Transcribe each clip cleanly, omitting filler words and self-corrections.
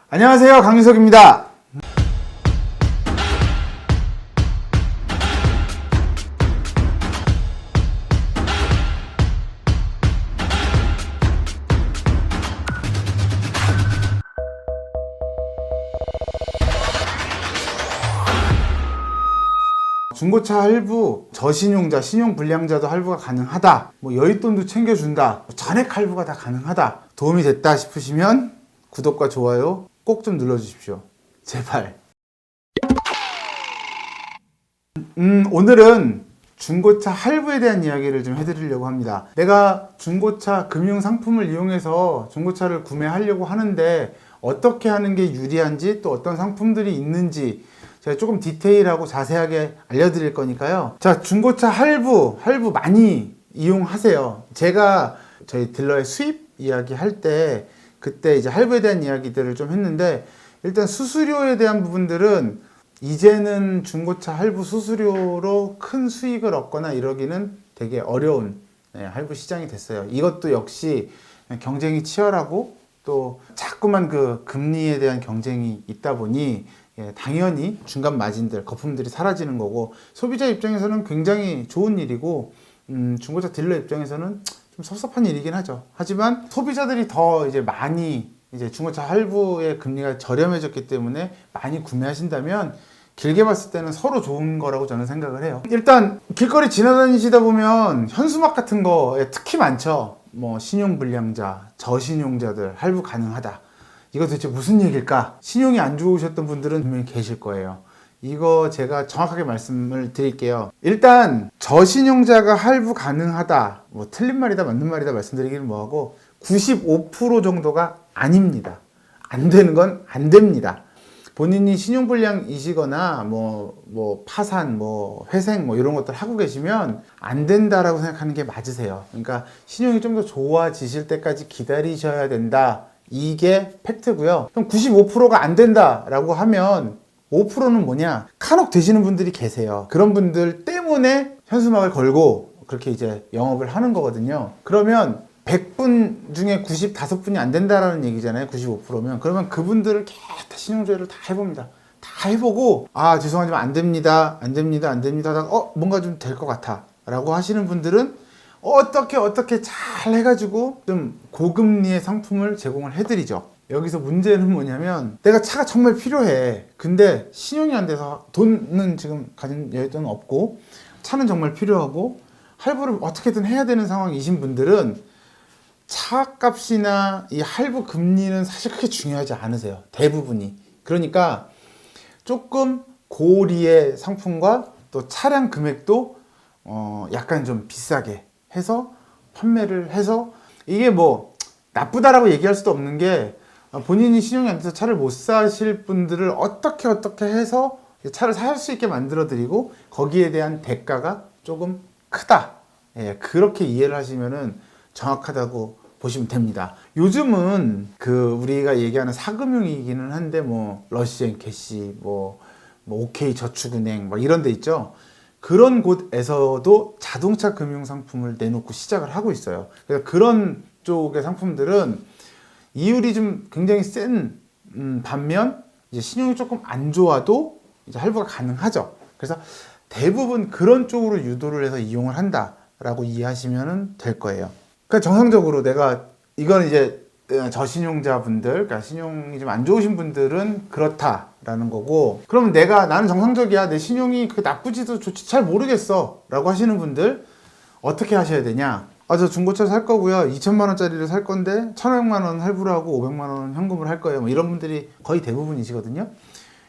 안녕하세요, 강민석입니다. 중고차 할부, 저신용자, 신용불량자도 할부가 가능하다. 여윳돈도 챙겨준다. 전액 할부가 다 가능하다. 도움이 됐다 싶으시면 구독과 좋아요 꼭 좀 눌러주십시오. 제발. 오늘은 중고차 할부에 대한 이야기를 좀 해드리려고 합니다. 내가 중고차 금융상품을 이용해서 중고차를 구매하려고 하는데 어떻게 하는 게 유리한지, 또 어떤 상품들이 있는지 제가 조금 디테일하고 자세하게 알려드릴 거니까요. 자, 중고차 할부 많이 이용하세요. 제가 저희 딜러의 수입 이야기 할 때 그때 이제 할부에 대한 이야기들을 좀 했는데, 일단 수수료에 대한 부분들은 이제는 중고차 할부 수수료로 큰 수익을 얻거나 이러기는 되게 어려운 할부 시장이 됐어요. 이것도 역시 경쟁이 치열하고 또 자꾸만 그 금리에 대한 경쟁이 있다 보니 당연히 중간 마진들, 거품들이 사라지는 거고, 소비자 입장에서는 굉장히 좋은 일이고, 중고차 딜러 입장에서는 좀 섭섭한 일이긴 하죠. 하지만 소비자들이 더 이제 많이 이제 중고차 할부의 금리가 저렴해졌기 때문에 많이 구매하신다면 길게 봤을 때는 서로 좋은 거라고 저는 생각을 해요. 일단 길거리 지나다니시다 보면 현수막 같은 거에 특히 많죠. 신용불량자, 저신용자들 할부 가능하다. 이거 도대체 무슨 얘기일까? 신용이 안 좋으셨던 분들은 분명히 계실 거예요. 이거 제가 정확하게 말씀을 드릴게요. 일단 저신용자가 할부 가능하다, 틀린 말이다 맞는 말이다 말씀드리기는 뭐하고, 95% 정도가 아닙니다. 안 되는 건 안 됩니다. 본인이 신용불량이시거나 파산, 회생 이런 것들 하고 계시면 안 된다라고 생각하는 게 맞으세요. 그러니까 신용이 좀 더 좋아지실 때까지 기다리셔야 된다. 이게 팩트고요. 그럼 95%가 안 된다라고 하면 5%는 뭐냐? 카녹 되시는 분들이 계세요. 그런 분들 때문에 현수막을 걸고 그렇게 이제 영업을 하는 거거든요. 그러면 100분 중에 95분이 안 된다라는 얘기잖아요. 95%면. 그러면 그분들을 다 신용조회를 다 해봅니다. 다 해보고, 죄송하지만 안 됩니다. 하다가 뭔가 좀 될 것 같아 라고 하시는 분들은 어떻게 잘 해가지고 좀 고금리의 상품을 제공을 해드리죠. 여기서 문제는 뭐냐면, 내가 차가 정말 필요해. 근데 신용이 안 돼서 돈은 지금 가진 여유는 없고 차는 정말 필요하고 할부를 어떻게든 해야 되는 상황이신 분들은 차값이나 이 할부 금리는 사실 그렇게 중요하지 않으세요. 대부분이. 그러니까 조금 고리의 상품과 또 차량 금액도 약간 좀 비싸게 해서 판매를 해서, 이게 나쁘다라고 얘기할 수도 없는 게, 본인이 신용이 안 돼서 차를 못 사실 분들을 어떻게 해서 차를 살 수 있게 만들어 드리고 거기에 대한 대가가 조금 크다. 그렇게 이해를 하시면은 정확하다고 보시면 됩니다. 요즘은 우리가 얘기하는 사금융이기는 한데 러시앤캐시, OK저축은행 이런 데 있죠. 그런 곳에서도 자동차 금융 상품을 내놓고 시작을 하고 있어요. 그래서 그런 쪽의 상품들은 이율이 좀 굉장히 센 반면 이제 신용이 조금 안 좋아도 이제 할부가 가능하죠. 그래서 대부분 그런 쪽으로 유도를 해서 이용을 한다라고 이해하시면 될 거예요. 그러니까 정상적으로 이건 이제 저신용자분들, 그러니까 신용이 좀 안 좋으신 분들은 그렇다라는 거고, 그러면 나는 정상적이야, 내 신용이 그렇게 나쁘지도 좋지 잘 모르겠어 라고 하시는 분들 어떻게 하셔야 되냐? 저 중고차 살 거고요, 2천만 원짜리를 살 건데 1,500만 원 할부를 하고 500만 원 현금을 할 거예요. 이런 분들이 거의 대부분이시거든요.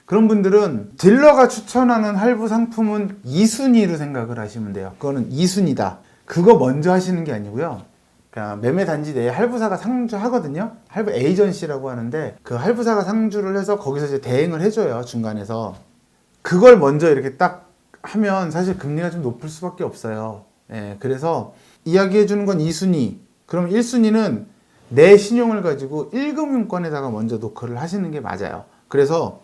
그런 분들은 딜러가 추천하는 할부 상품은 2순위로 생각을 하시면 돼요. 그거는 2순위다. 그거 먼저 하시는 게 아니고요. 그러니까 매매 단지 내에 할부사가 상주하거든요. 할부 에이전시라고 하는데, 그 할부사가 상주를 해서 거기서 이제 대행을 해줘요, 중간에서. 그걸 먼저 이렇게 딱 하면 사실 금리가 좀 높을 수밖에 없어요. 그래서 이야기해 주는 건 2순위. 그럼 1순위는 내 신용을 가지고 1금융권에다가 먼저 노크를 하시는 게 맞아요. 그래서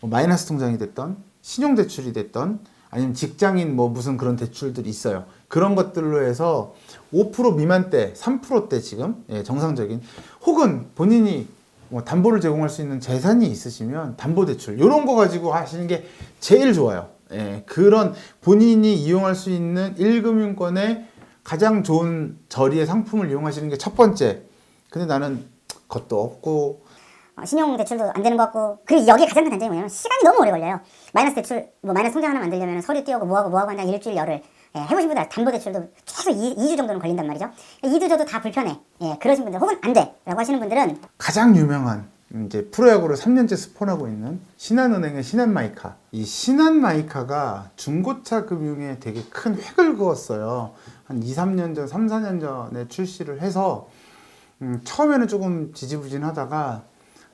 마이너스 통장이 됐던, 신용대출이 됐던, 아니면 직장인 무슨 그런 대출들이 있어요. 그런 것들로 해서 5% 미만대, 3%대 지금 정상적인, 혹은 본인이 뭐 담보를 제공할 수 있는 재산이 있으시면 담보대출 이런 거 가지고 하시는 게 제일 좋아요. 예, 그런 본인이 이용할 수 있는 1금융권의 가장 좋은 저리의 상품을 이용하시는 게 첫 번째. 근데 나는 것도 없고 신용 대출도 안 되는 것 같고, 그리고 여기 가장 큰 단점이 뭐냐면 시간이 너무 오래 걸려요. 마이너스 대출, 뭐 마이너스 통장 하나 만들려면 서류 띄우고 뭐하고 한다 일주일 열흘. 예, 해보신 분들 담보 대출도 최소 2주 정도는 걸린단 말이죠. 2주 줘도 다 불편해. 예, 그러신 분들 혹은 안 돼 라고 하시는 분들은 가장 유명한 이제 프로야구를 3년째 스폰하고 있는 신한은행의 신한마이카. 이 신한마이카가 중고차 금융에 되게 큰 획을 그었어요. 한 2, 3년 전, 3, 4년 전에 출시를 해서 처음에는 조금 지지부진하다가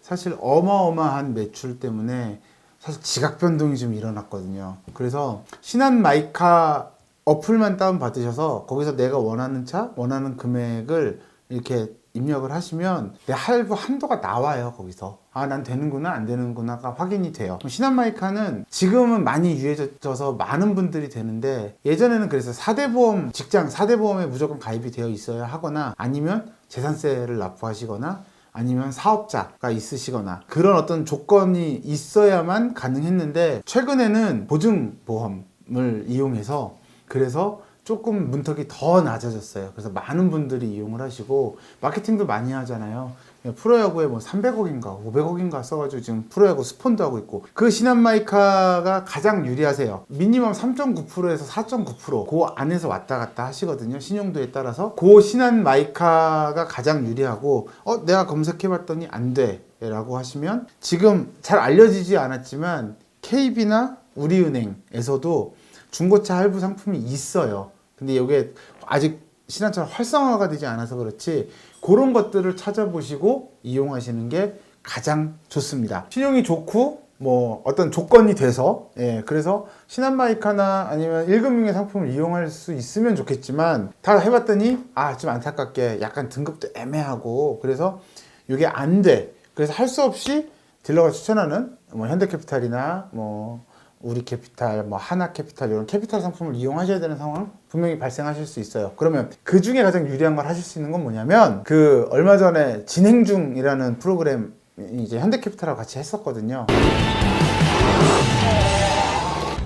사실 어마어마한 매출 때문에 사실 지각 변동이 좀 일어났거든요. 그래서 신한마이카 어플만 다운 받으셔서 거기서 내가 원하는 차, 원하는 금액을 이렇게 입력을 하시면 내 할부 한도가 나와요. 거기서 아, 난 되는구나 안 되는구나가 확인이 돼요. 신한마이카는 지금은 많이 유해져서 많은 분들이 되는데, 예전에는 그래서 4대 보험, 직장 4대 보험에 무조건 가입이 되어 있어야 하거나, 아니면 재산세를 납부하시거나, 아니면 사업자가 있으시거나, 그런 어떤 조건이 있어야만 가능했는데, 최근에는 보증보험을 이용해서 그래서 조금 문턱이 더 낮아졌어요. 그래서 많은 분들이 이용을 하시고 마케팅도 많이 하잖아요. 프로야구에 뭐 300억인가 500억인가 써가지고 지금 프로야구 스폰도 하고 있고, 그 신한마이카가 가장 유리하세요. 미니멈 3.9%에서 4.9% 그 안에서 왔다 갔다 하시거든요. 신용도에 따라서. 그 신한마이카가 가장 유리하고, 내가 검색해봤더니 안 돼 라고 하시면, 지금 잘 알려지지 않았지만 KB나 우리은행에서도 중고차 할부 상품이 있어요. 근데 이게 아직 신한처럼 활성화가 되지 않아서 그렇지, 그런 것들을 찾아보시고 이용하시는 게 가장 좋습니다. 신용이 좋고 뭐 어떤 조건이 돼서, 예, 그래서 신한마이카나 아니면 1금융의 상품을 이용할 수 있으면 좋겠지만, 다 해봤더니 좀 안타깝게 약간 등급도 애매하고 그래서 이게 안 돼. 그래서 할 수 없이 딜러가 추천하는 뭐 현대캐피탈이나 뭐 우리캐피탈, 뭐 하나캐피탈, 이런 캐피탈 상품을 이용하셔야 되는 상황 분명히 발생하실 수 있어요. 그러면 그 중에 가장 유리한 걸 하실 수 있는 건 뭐냐면, 그 얼마 전에 진행 중이라는 프로그램 이제 현대캐피탈하고 같이 했었거든요.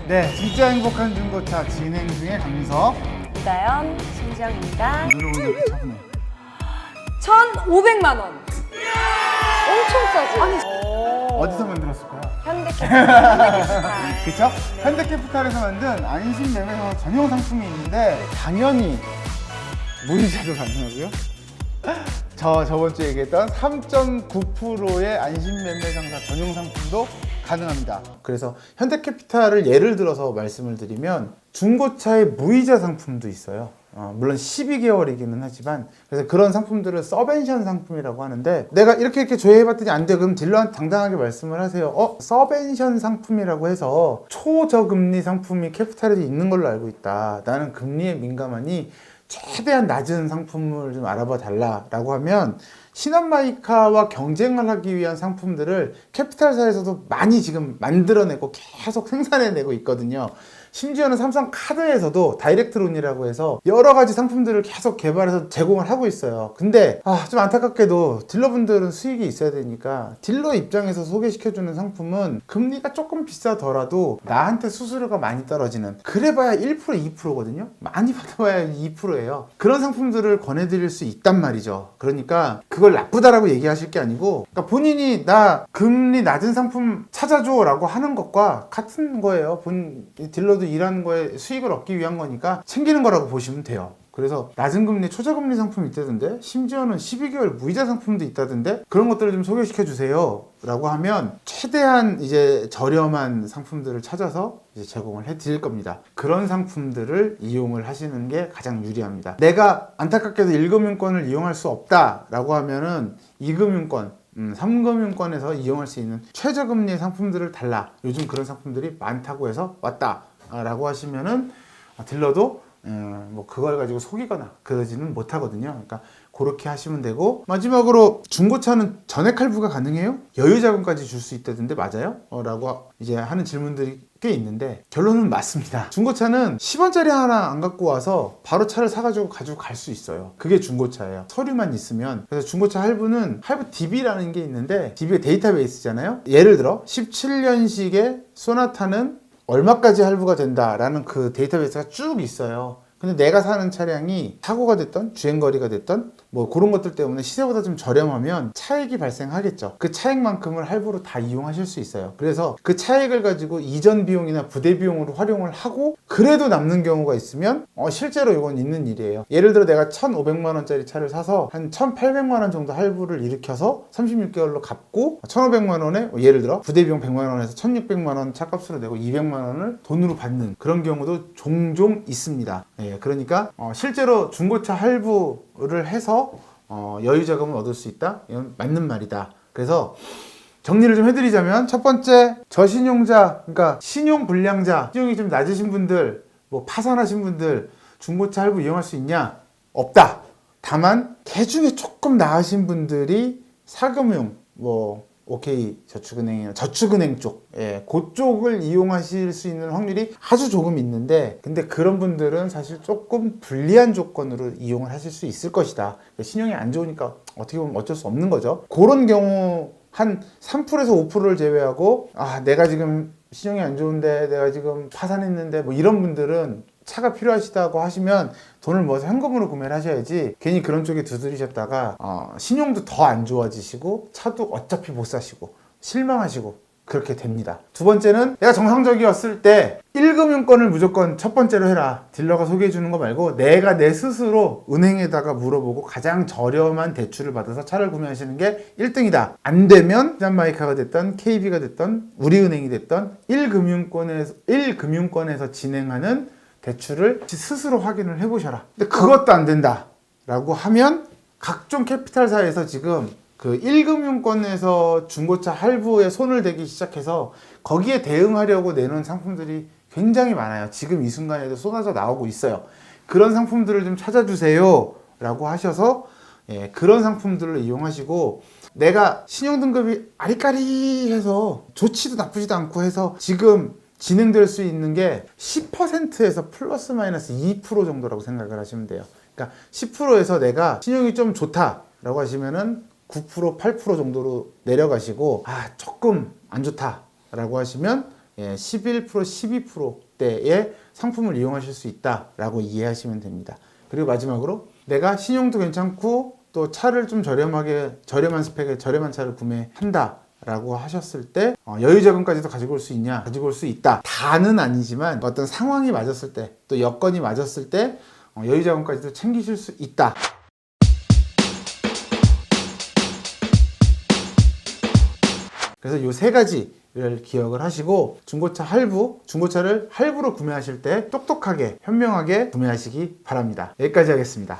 네, 진짜 행복한 중고차 진행 중에 강민석, 이다연, 신지영입니다. 오늘은 차분해. 1,500만 원. 엄청 싸지? 아니, 어디서 만들었을까요? 현대캐피탈. 그쵸? 현대캐피탈에서 만든 안심매매사 전용 상품이 있는데, 당연히 무이자도 가능하고요. 저번 주에 얘기했던 3.9%의 안심매매상사 전용 상품도 가능합니다. 그래서 현대캐피탈을 예를 들어서 말씀을 드리면, 중고차의 무이자 상품도 있어요. 물론 12개월이기는 하지만, 그래서 그런 상품들을 서벤션 상품이라고 하는데, 내가 이렇게 조회해봤더니 안 돼. 그럼 딜러한테 당당하게 말씀을 하세요. 서벤션 상품이라고 해서 초저금리 상품이 캐피탈에도 있는 걸로 알고 있다. 나는 금리에 민감하니 최대한 낮은 상품을 좀 알아봐 달라라고 하면, 신한마이카와 경쟁을 하기 위한 상품들을 캐피탈사에서도 많이 지금 만들어내고 계속 생산해내고 있거든요. 심지어는 삼성카드에서도 다이렉트론이라고 해서 여러 가지 상품들을 계속 개발해서 제공을 하고 있어요. 근데 좀 안타깝게도 딜러분들은 수익이 있어야 되니까, 딜러 입장에서 소개시켜주는 상품은 금리가 조금 비싸더라도 나한테 수수료가 많이 떨어지는, 그래봐야 1%, 2%거든요. 많이 받아봐야 2%예요. 그런 상품들을 권해드릴 수 있단 말이죠. 그러니까 그걸 나쁘다라고 얘기하실 게 아니고, 그러니까 본인이 나 금리 낮은 상품 찾아줘 라고 하는 것과 같은 거예요. 딜러도 일하는 거에 수익을 얻기 위한 거니까 챙기는 거라고 보시면 돼요. 그래서 낮은 금리, 초저금리 상품이 있다던데, 심지어는 12개월 무이자 상품도 있다던데, 그런 것들을 좀 소개시켜 주세요 라고 하면 최대한 이제 저렴한 상품들을 찾아서 이제 제공을 해 드릴 겁니다. 그런 상품들을 이용을 하시는 게 가장 유리합니다. 내가 안타깝게도 1금융권을 이용할 수 없다 라고 하면은 2금융권, 3금융권에서 이용할 수 있는 최저금리의 상품들을 달라. 요즘 그런 상품들이 많다고 해서 왔다 라고 하시면은 딜러도 뭐 그걸 가지고 속이거나 그러지는 못하거든요. 그러니까 그렇게 하시면 되고, 마지막으로 중고차는 전액 할부가 가능해요? 여유자금까지 줄 수 있다던데 맞아요? 라고 이제 하는 질문들이 꽤 있는데, 결론은 맞습니다. 중고차는 10원짜리 하나 안 갖고 와서 바로 차를 사가지고 갈 수 있어요. 그게 중고차예요. 서류만 있으면. 그래서 중고차 할부는 할부 DB라는 게 있는데, DB가 데이터베이스잖아요. 예를 들어 17년식의 소나타는 얼마까지 할부가 된다라는 그 데이터베이스가 쭉 있어요. 근데 내가 사는 차량이 사고가 됐던 주행거리가 됐던 뭐 그런 것들 때문에 시세보다 좀 저렴하면 차익이 발생하겠죠. 그 차익만큼을 할부로 다 이용하실 수 있어요. 그래서 그 차익을 가지고 이전 비용이나 부대 비용으로 활용을 하고 그래도 남는 경우가 있으면 실제로 이건 있는 일이에요. 예를 들어 내가 1,500만 원짜리 차를 사서 한 1,800만 원 정도 할부를 일으켜서 36개월로 갚고 1,500만 원에 예를 들어 부대 비용 100만 원에서 1,600만 원 차값으로 내고 200만 원을 돈으로 받는 그런 경우도 종종 있습니다. 그러니까 실제로 중고차 할부를 해서 여유 자금을 얻을 수 있다? 이건 맞는 말이다. 그래서 정리를 좀 해드리자면, 첫 번째, 저신용자, 그러니까 신용불량자, 신용이 좀 낮으신 분들, 뭐 파산하신 분들 중고차 할부 이용할 수 있냐? 없다. 다만 개중에 조금 나으신 분들이 사금융, 뭐 OK 저축은행이나 저축은행 쪽, 그쪽을 이용하실 수 있는 확률이 아주 조금 있는데, 근데 그런 분들은 사실 조금 불리한 조건으로 이용을 하실 수 있을 것이다. 신용이 안 좋으니까 어떻게 보면 어쩔 수 없는 거죠. 그런 경우 한 3%에서 5%를 제외하고, 내가 지금 신용이 안 좋은데, 내가 지금 파산했는데, 뭐 이런 분들은 차가 필요하시다고 하시면 돈을 모아서 현금으로 구매를 하셔야지, 괜히 그런 쪽에 두드리셨다가 신용도 더 안 좋아지시고 차도 어차피 못 사시고 실망하시고 그렇게 됩니다. 두 번째는, 내가 정상적이었을 때 1금융권을 무조건 첫 번째로 해라. 딜러가 소개해 주는 거 말고 내가 내 스스로 은행에다가 물어보고 가장 저렴한 대출을 받아서 차를 구매하시는 게 1등이다. 안 되면 짠마이카가 됐던 KB가 됐던 우리은행이 됐던 1금융권에서 진행하는 대출을 스스로 확인을 해보셔라. 근데 그것도 안 된다 라고 하면, 각종 캐피탈사에서 지금 그 1금융권에서 중고차 할부에 손을 대기 시작해서 거기에 대응하려고 내놓은 상품들이 굉장히 많아요. 지금 이 순간에도 쏟아져 나오고 있어요. 그런 상품들을 좀 찾아주세요 라고 하셔서 그런 상품들을 이용하시고, 내가 신용등급이 아리까리해서 좋지도 나쁘지도 않고 해서 지금 진행될 수 있는 게 10%에서 플러스 마이너스 2% 정도라고 생각을 하시면 돼요. 그러니까 10%에서 내가 신용이 좀 좋다라고 하시면은 9%, 8% 정도로 내려가시고, 조금 안 좋다라고 하시면 11%, 12%대의 상품을 이용하실 수 있다라고 이해하시면 됩니다. 그리고 마지막으로, 내가 신용도 괜찮고 또 차를 좀 저렴한 스펙의 저렴한 차를 구매한다 라고 하셨을 때 여유자금까지도 가지고 올 수 있냐? 가지고 올 수 있다. 다는 아니지만 어떤 상황이 맞았을 때, 또 여건이 맞았을 때 여유자금까지도 챙기실 수 있다. 그래서 이 세 가지를 기억을 하시고, 중고차를 할부로 구매하실 때 똑똑하게 현명하게 구매하시기 바랍니다. 여기까지 하겠습니다.